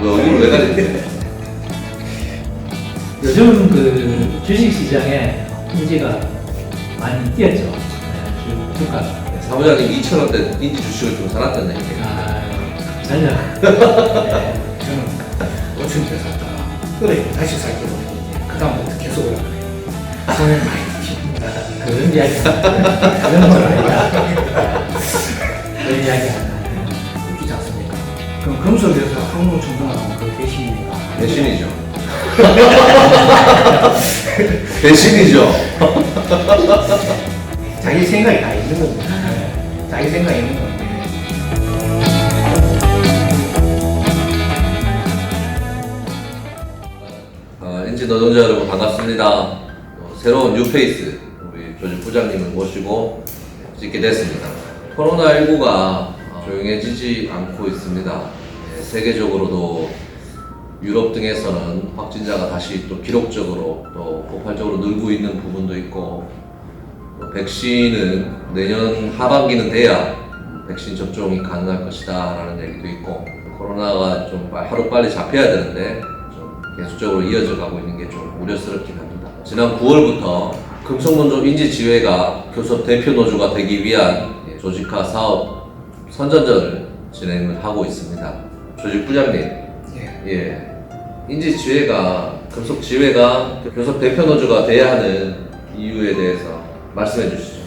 왜 얼굴을 왜 가리는데? 요즘 그 주식시장에 인지가 많이 뛰었죠. 네, 주가. 사무장님 2,000원대 인지 주식을 좀 사놨다는 얘기. 전혀. 네. 저는 5천원대 샀다가 그래 다시 살게 되면 그 다음부터 계속 올라가요. 손해 많이 칩니다. 그런 이야기 그런 건 아니야. 그런 이야기 웃기지 않습니까? 그럼 금속에서 항목 충분하면 그 배신입니까? 배신이죠. 배신이죠. 자기 생각이 다 있는 겁니다. 자기 생각이 있는 건데. 인지 노동자 여러분 반갑습니다. 새로운 뉴페이스 우리 조직 부장님을 모시고 찍게 됐습니다. 코로나19가 조용해지지 않고 있습니다. 세계적으로도 유럽 등에서는 확진자가 다시 또 기록적으로 또 폭발적으로 늘고 있는 부분도 있고, 백신은 내년 하반기는 돼야 백신 접종이 가능할 것이다 라는 얘기도 있고, 코로나가 좀 하루빨리 잡혀야 되는데 좀 계속적으로 이어져 가고 있는 게 좀 우려스럽긴 합니다. 지난 9월부터 금속노조 인지지회가 교섭 대표 노조가 되기 위한 조직화 사업 선전전을 진행을 하고 있습니다. 조직 부장님, 인지지회가 금속지회가 교섭 대표 노조가 돼야 하는 이유에 대해서 말씀해 주시죠.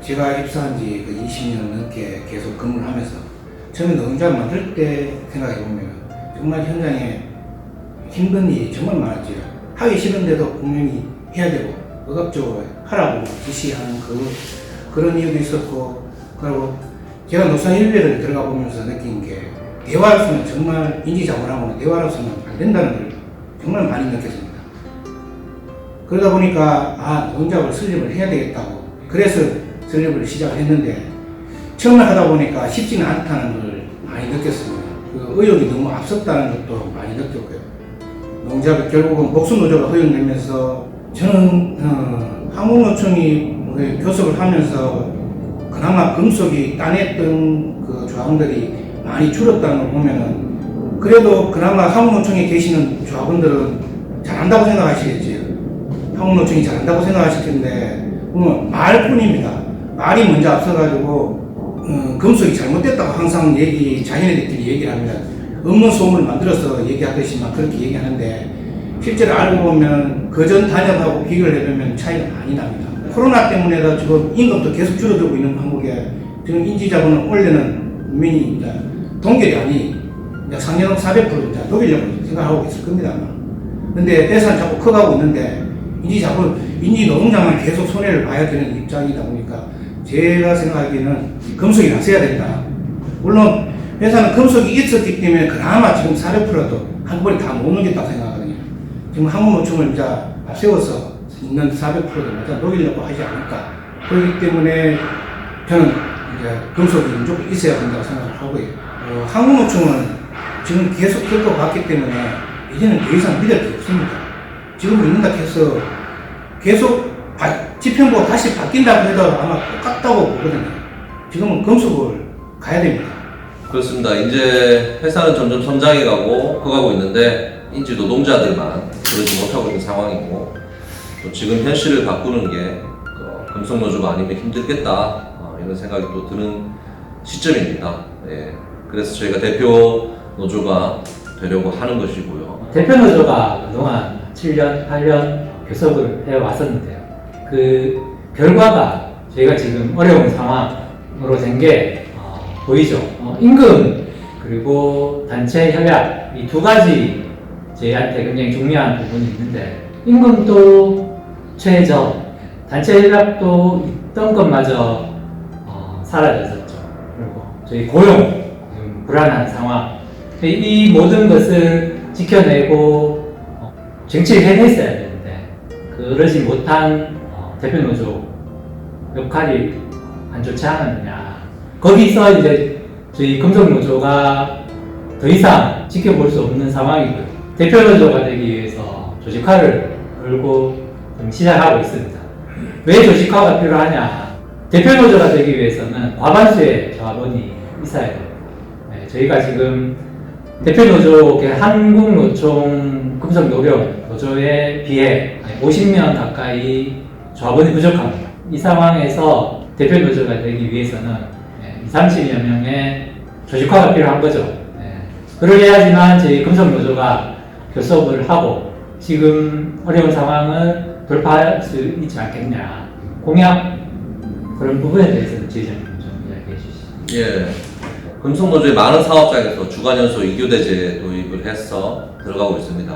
제가 입사한 지 20년 넘게 계속 근무를 하면서 처음에 노동자를 만들 때 생각해 보면 정말 현장에 힘든 일이 정말 많았지요. 하기 싫은데도 분명히 해야 되고 억압적으로 하라고 지시하는 그런 이유도 있었고, 그리고 제가 노사 일베를 들어가 보면서 느낀 게 대화로서는 정말 인지자본하고는 대화로서는 안 된다는 걸 정말 많이 느꼈습니다. 그러다 보니까 노동자를 설립을 해야 되겠다고, 그래서 설립을 시작을 했는데 처음에 하다 보니까 쉽지는 않다는 걸 많이 느꼈습니다. 그 의욕이 너무 앞섰다는 것도 많이 느꼈고요. 노동자가 결국은 목숨노조가 허용되면서 저는 항공노총이 교섭을 하면서 그나마 금속이 따냈던 그 조합원들이 많이 줄었다는 걸 보면은 그래도 그나마 항공노총에 계시는 조합원들은 잘한다고 생각하시겠지요. 항공노총이 잘한다고 생각하실 텐데 보면 말뿐입니다. 말이 먼저 앞서가지고 금속이 잘못됐다고 항상 자기네들끼리 얘기를 합니다. 없는 소문을 만들어서 얘기하듯이만 그렇게 얘기하는데 실제로 알고 보면 그전 단협하고 비교를 해보면 차이가 많이 납니다. 코로나 때문에 지금 임금도 계속 줄어들고 있는 한국에 지금 인지자본을 올리는 분명히 동결이 아니 상여금 400% 녹이려고 생각하고 있을 겁니다. 아마. 근데 대사는 자꾸 커가고 있는데 인지 노동자만 계속 손해를 봐야 되는 입장이다 보니까 제가 생각하기에는 금속이 나서야 된다. 물론 회사는 금속이 있었기 때문에 그나마 지금 400%도 한꺼번에 다 못 넘겼다고 생각하거든요. 지금 항공노총을 이제 앞세워서 있는 400%도 녹이려고 하지 않을까. 그렇기 때문에 저는 이제 금속이 무조건 있어야 된다고 생각을 하고요. 항공노총은 지금 계속 겪어봤기 때문에 이제는 더 이상 믿을 게 없습니다. 지금 있는다 해서 계속 지평보가 다시 바뀐다고 해도 아마 똑같다고 보거든요. 지금은 금속을 가야 됩니다. 그렇습니다. 이제 회사는 점점 성장해 가고 커가고 있는데 인지 노동자들만 그러지 못하고 있는 상황이고, 또 지금 현실을 바꾸는 게 금속노조가 아니면 힘들겠다 이런 생각이 또 드는 시점입니다. 그래서 저희가 대표 노조가 되려고 하는 것이고요. 대표 노조가 그동안 7년, 8년 교섭을 해왔었는데요. 그 결과가 저희가 지금 어려운 상황으로 된 게 보이죠. 임금 그리고 단체 협약 이 두 가지 저희한테 굉장히 중요한 부분이 있는데, 임금도 최저, 단체 협약도 있던 것마저 사라졌었죠. 그리고 저희 고용 불안한 상황, 이 모든 것을 지켜내고 정치를 해냈어야 되는데 그러지 못한 대표노조 역할이 안 좋지 않았느냐. 거기서 이제 저희 금속노조가 더 이상 지켜볼 수 없는 상황이고요. 대표노조가 되기 위해서 조직화를 걸고 시작하고 있습니다. 왜 조직화가 필요하냐? 대표노조가 되기 위해서는 과반수의 조합원이 있어야 돼요. 저희가 지금 대표 노조, 한국노총 금속노령 노조에 비해 50명 가까이 조합원이 부족합니다. 이 상황에서 대표 노조가 되기 위해서는 30여 명의 조직화가 필요한 거죠. 그러해야지만 저희 금속노조가 교섭을 하고 지금 어려운 상황을 돌파할 수 있지 않겠냐. 공약 그런 부분에 대해서는 지회장님 좀 이야기해 주시죠. 예. 금속노조의 많은 사업장에서 주간연소 2교대제 도입을 해서 들어가고 있습니다.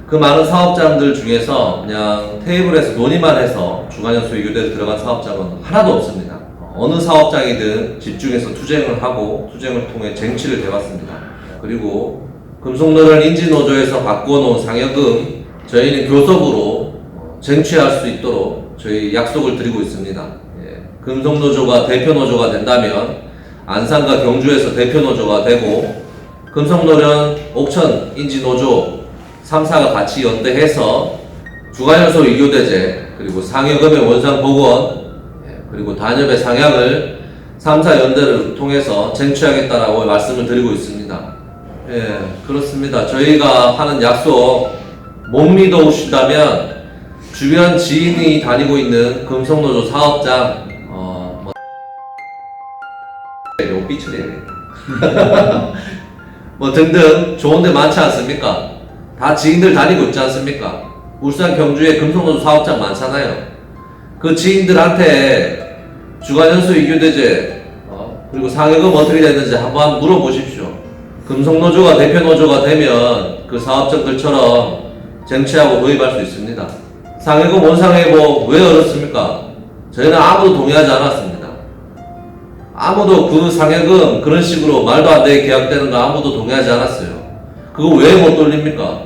그 많은 사업장들 중에서 그냥 테이블에서 논의만 해서 주간연소 2교대에 들어간 사업장은 하나도 없습니다. 어느 사업장이든 집중해서 투쟁을 하고 투쟁을 통해 쟁취를 해왔습니다. 그리고 금속노련 인지노조에서 바꿔놓은 상여금 저희는 교섭으로 쟁취할 수 있도록 저희 약속을 드리고 있습니다. 예. 금속노조가 대표노조가 된다면 안산과 경주에서 대표노조가 되고 금속노련 옥천 인지노조 3사가 같이 연대해서 주간연소 2교대제 그리고 상여금의 원상복원 그리고 단협의 상향을 3사 연대를 통해서 쟁취하겠다라고 말씀을 드리고 있습니다. 예, 그렇습니다. 저희가 하는 약속 못 믿어오신다면 주변 지인이 다니고 있는 금속노조 사업장 요 삐처리해 뭐 등등 좋은 데 많지 않습니까? 다 지인들 다니고 있지 않습니까? 울산 경주에 금속노조 사업장 많잖아요. 그 지인들한테 주간연수 2교대제 그리고 상여금 어떻게 됐는지 한번 물어보십시오. 금속노조가 대표노조가 되면 그 사업장들처럼 쟁취하고 도입할 수 있습니다. 상여금 원상회복 왜 어렵습니까? 저희는 아무도 동의하지 않았습니다. 아무도 그 상여금 그런 식으로 말도 안 되게 계약되는 거 아무도 동의하지 않았어요. 그거 왜 못 돌립니까?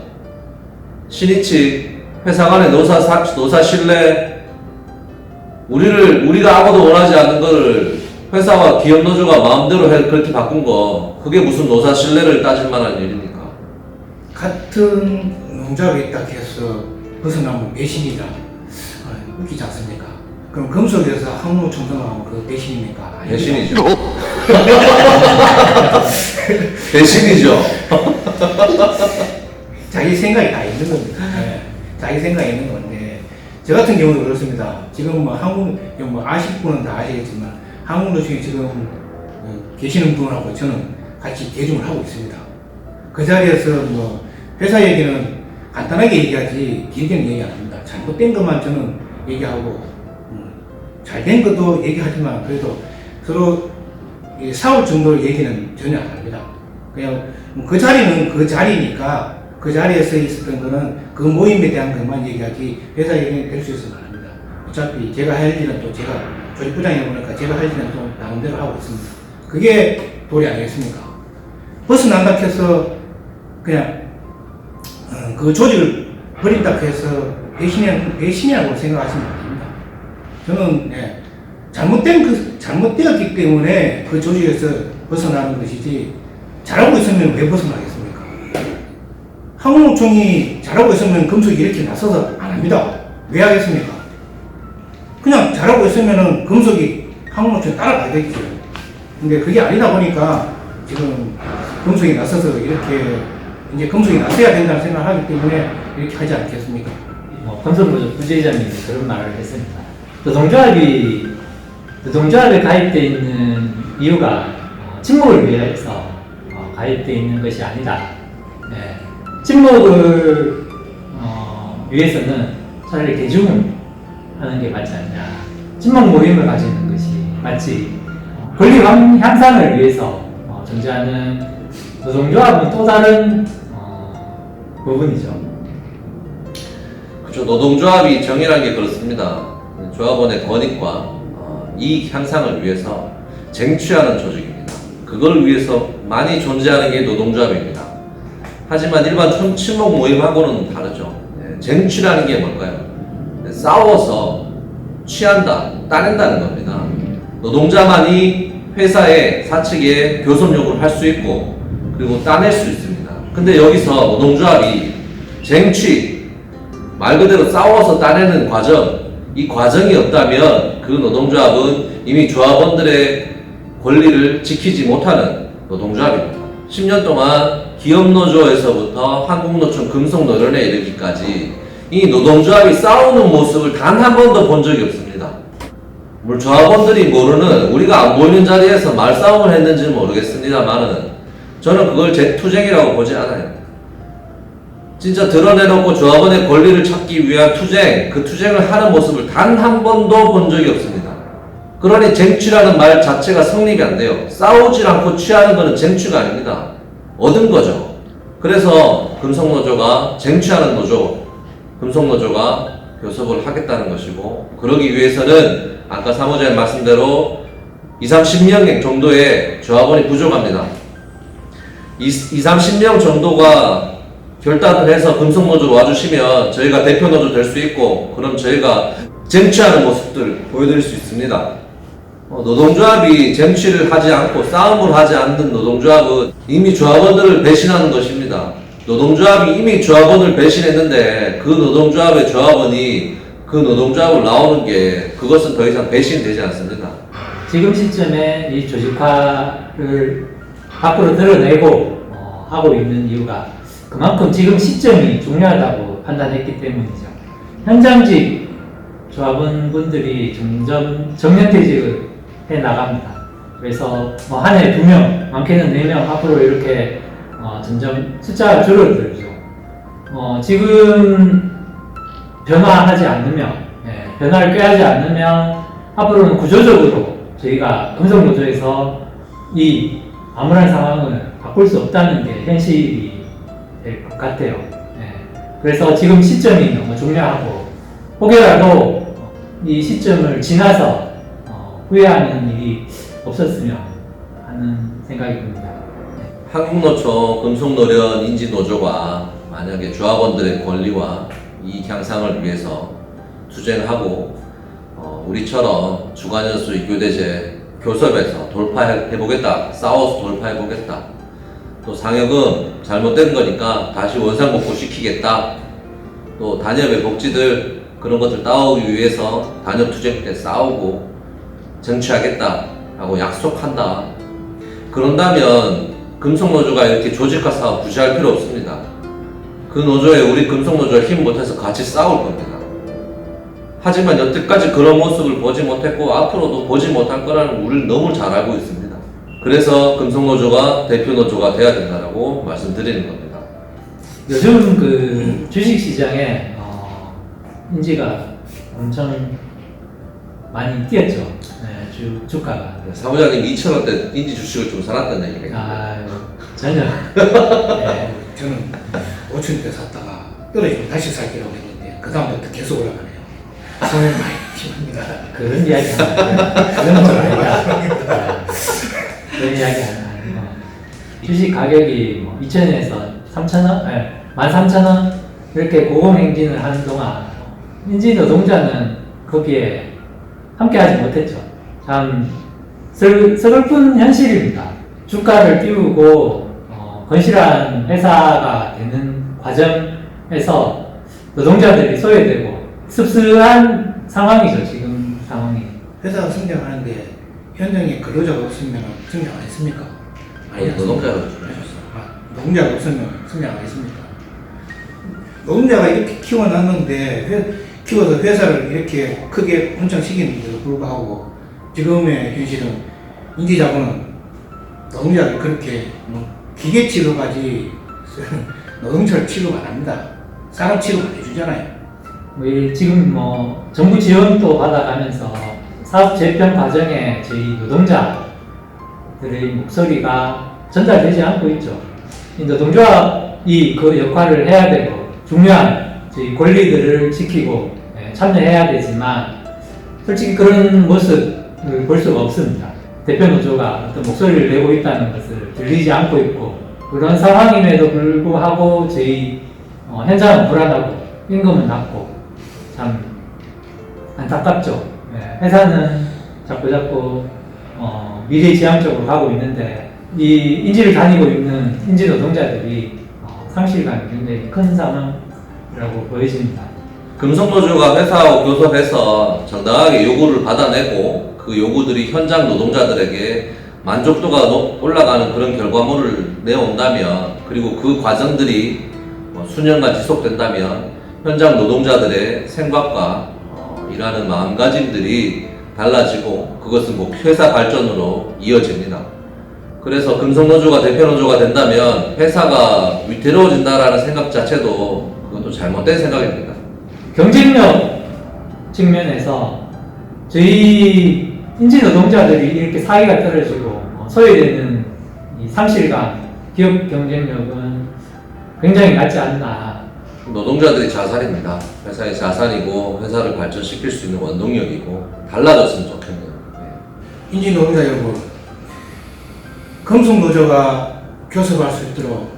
신입 회사 간의 노사 신뢰 우리가 아무도 원하지 않는 거를 회사와 기업 노조가 마음대로 그렇게 바꾼 거 그게 무슨 노사 신뢰를 따질 만한 일입니까? 같은 농작에 딱 해서 벗어나면 배신이다. 웃기지 않습니까? 그럼 금속에서 항로 청소하면 그 배신입니까? 배신이죠. 배신이죠. 자기 생각이 다 있는 겁니다. 네. 자기 생각이 있는 건데 저 같은 경우도 그렇습니다. 지금 뭐 아실 분은 다 아시겠지만 한국노총에 지금 계시는 분하고 저는 같이 대중을 하고 있습니다. 그 자리에서 뭐 회사 얘기는 간단하게 얘기하지 길게는 얘기 안 합니다. 잘못된 것만 저는 얘기하고 잘된 것도 얘기하지만 그래도 서로 싸울 정도의 얘기는 전혀 안 합니다. 그냥 그 자리는 그 자리니까 그 자리에서 있었던 거는 그 모임에 대한 것만 얘기하지 회사 얘기는 될 수 있어서 안 합니다. 어차피 제가 할 일은 또 제가 조직부장이다 보니까 제가 할 일은 또 나름대로 하고 있습니다. 그게 도리 아니겠습니까? 벗어난다 해서 그냥 그 조직을 버린다 해서 배신이라고 생각하시면 안 됩니다. 저는 잘못되었기 때문에 그 조직에서 벗어나는 것이지 잘하고 있으면 왜 벗어나겠습니까? 한국노총이 잘하고 있으면 금속이 이렇게 나서서 안 합니다. 왜 하겠습니까? 그냥 잘하고 있으면 금속이 한국노총에 따라가겠죠. 근데 그게 아니다 보니까 지금 금속이 나서서 이렇게 이제 금속이 나서야 된다는 생각을 하기 때문에 이렇게 하지 않겠습니까? 금속노조 부지회장님이 그런 말을 했습니다. 노동조합에 가입되어 있는 이유가 친목을 위해서 가입되어 있는 것이 아니다. 네. 친목을 위해서는 차라리 대중하는 게 맞지 않냐. 친목 모임을 가지는 것이 마치 권리 향상을 위해서 존재하는 노동조합은 또 다른 부분이죠. 그렇죠. 노동조합이 정의란 게 그렇습니다. 조합원의 권익과 이익 향상을 위해서 쟁취하는 조직입니다. 그걸 위해서 많이 존재하는 게 노동조합입니다. 하지만 일반 친목 모임하고는 다르죠. 쟁취라는 게 뭘까요? 싸워서 취한다, 따낸다는 겁니다. 노동자만이 회사에 사측에 교섭 요구를 할 수 있고 그리고 따낼 수 있습니다. 근데 여기서 노동조합이 쟁취, 말 그대로 싸워서 따내는 과정, 이 과정이 없다면 그 노동조합은 이미 조합원들의 권리를 지키지 못하는 노동조합입니다. 10년 동안 기업노조에서부터 한국노총 금속노련에 이르기까지 이 노동조합이 싸우는 모습을 단 한 번도 본 적이 없습니다. 물론 조합원들이 모르는, 우리가 안 보이는 자리에서 말싸움을 했는지는 모르겠습니다만은 저는 그걸 투쟁이라고 보지 않아요. 진짜 드러내놓고 조합원의 권리를 찾기 위한 투쟁, 그 투쟁을 하는 모습을 단 한 번도 본 적이 없습니다. 그러니 쟁취라는 말 자체가 성립이 안 돼요. 싸우지 않고 취하는 것은 쟁취가 아닙니다. 얻은 거죠. 그래서 금속노조가 쟁취하는 노조, 금속노조가 교섭을 하겠다는 것이고, 그러기 위해서는 아까 사무장님 말씀대로 20-30명 정도의 조합원이 부족합니다. 20-30명 정도가 결단을 해서 금속노조로 와주시면 저희가 대표노조 될 수 있고, 그럼 저희가 쟁취하는 모습들 보여드릴 수 있습니다. 노동조합이 쟁취를 하지 않고 싸움을 하지 않는 노동조합은 이미 조합원들을 배신하는 것입니다. 노동조합이 이미 조합원을 배신했는데 그 노동조합의 조합원이 그 노동조합을 나오는 게, 그것은 더 이상 배신되지 않습니다. 지금 시점에 이 조직화를 밖으로 드러내고 하고 있는 이유가 그만큼 지금 시점이 중요하다고 판단했기 때문이죠. 현장직 조합원분들이 점점 정년퇴직을 해 나갑니다. 그래서 한 해 2명, 많게는 4명 앞으로 이렇게 점점 숫자가 줄어들죠. 지금 변화하지 않으면, 변화를 꾀하지 않으면 앞으로는 구조적으로 저희가 금속노조에서 이 암울한 상황을 바꿀 수 없다는 게 현실이 될 것 같아요. 그래서 지금 시점이 너무 중요하고, 혹여라도 이 시점을 지나서 후회하는 일이 없었으면 하는 생각이 듭니다. 한국노총 금속노련 인지노조가 만약에 조합원들의 권리와 이익 향상을 위해서 투쟁하고 우리처럼 주간연수 이교대제 교섭에서 돌파해보겠다, 싸워서 돌파해보겠다, 또 상여금 잘못된 거니까 다시 원상복구 시키겠다, 또 단협의 복지들 그런 것들 따오기 위해서 단협투쟁 때 싸우고 쟁취하겠다 하고 약속한다. 그런다면 금속노조가 이렇게 조직화 사업 무시할 필요 없습니다. 그 노조에 우리 금속노조가 힘 못해서 같이 싸울 겁니다. 하지만 여태까지 그런 모습을 보지 못했고 앞으로도 보지 못할 거라는 우리를 너무 잘 알고 있습니다. 그래서 금속노조가 대표노조가 돼야 된다고 말씀드리는 겁니다. 요즘 그 주식시장에 인지가 엄청 많이 뛰었죠. 주가가. 사무장님 2,000원대 인지 주식을 좀 사놨다는 얘기가 전혀. 저는 5,000원대 샀다가 떨어지면 다시 살기라고 했는데 그 다음부터 계속 올라가네요. 손해 많이 킵니다. 그런 이야기 그런 건 아니다. 그런 이야기 하는 거. 주식 가격이 2,000원에서 3,000원, 13,000원 이렇게 고공행진을 하는 동안 인지 노동자는 거기에 함께하지 못했죠. 참 서글픈 현실입니다. 주가를 띄우고 건실한 회사가 되는 과정에서 노동자들이 소외되고 씁쓸한 상황이죠. 지금 상황이. 회사가 성장하는데 현장에 근로자가 없으면 성장 안 했습니까? 노동자가 노동자가 없으면 성장 안 했습니까? 노동자가 이렇게 키워놨는데 키워서 회사를 이렇게 크게 번창시키는데도 불구하고 지금의 현실은 인지자본은 노동자를 그렇게 기계 취급하지 노동자를 취급 안 합니다. 사람 취급 안 해주잖아요. 지금 정부 지원도 받아가면서 사업 재편 과정에 저희 노동자들의 목소리가 전달되지 않고 있죠. 이 노동조합이 그 역할을 해야 되고 중요한 저희 권리들을 지키고 참여해야 되지만 솔직히 그런 모습을 볼 수가 없습니다. 대표노조가 어떤 목소리를 내고 있다는 것을 들리지 않고 있고 그런 상황임에도 불구하고 저희 현장은 불안하고 임금은 낮고 참 안타깝죠. 회사는 자꾸 미래지향적으로 가고 있는데 이 인지를 다니고 있는 인지 노동자들이 상실감이 굉장히 큰 상황이라고 보여집니다. 금속노조가 회사하고 교섭해서 정당하게 요구를 받아내고 그 요구들이 현장 노동자들에게 만족도가 올라가는 그런 결과물을 내온다면 그리고 그 과정들이 수년간 지속된다면 현장 노동자들의 생각과 일하는 마음가짐들이 달라지고 그것은 꼭 회사 발전으로 이어집니다. 그래서 금속노조가 대표노조가 된다면 회사가 위태로워진다라는 생각 자체도 그것도 잘못된 생각입니다. 경쟁력 측면에서 저희 인지 노동자들이 이렇게 사기가 떨어지고 소외되는 이 상실감, 기업 경쟁력은 굉장히 낮지 않나. 노동자들이 자산입니다. 회사의 자산이고 회사를 발전시킬 수 있는 원동력이고 달라졌으면 좋겠네요. 네. 인지 노동자 여러분, 금속노조가 교섭할 수 있도록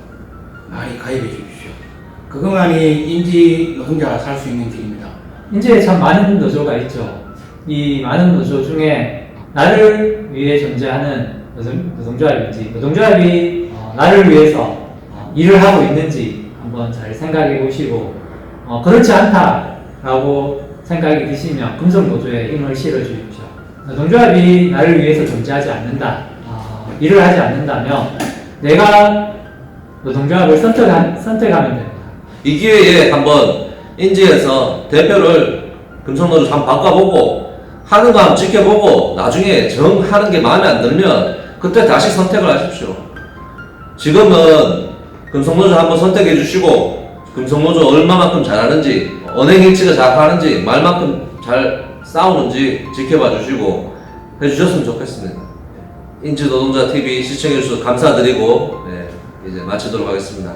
많이 가입해 주십시오. 그것만이 인지 노동자가 살 수 있는 길입니다. 인제에 참 많은 노조가 있죠. 이 많은 노조 중에 나를 위해 존재하는 노동조합인지, 노동조합이 나를 위해서 일을 하고 있는지 한번 잘 생각해 보시고, 그렇지 않다라고 생각이 드시면 금속노조에 힘을 실어 주십시오. 노동조합이 나를 위해서 존재하지 않는다, 일을 하지 않는다면 내가 노동조합을 선택하면 됩니다. 이 기회에 한번 인지에서 대표를 금속노조 한번 바꿔보고 하는 거 한번 지켜보고 나중에 정 하는 게 마음에 안 들면 그때 다시 선택을 하십시오. 지금은 금속노조 한번 선택해 주시고 금속노조 얼마만큼 잘하는지, 언행일치가 잘하는지, 말만큼 잘 싸우는지 지켜봐 주시고 해주셨으면 좋겠습니다. 인지노동자TV 시청해 주셔서 감사드리고, 네, 이제 마치도록 하겠습니다.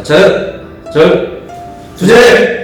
자, 주제!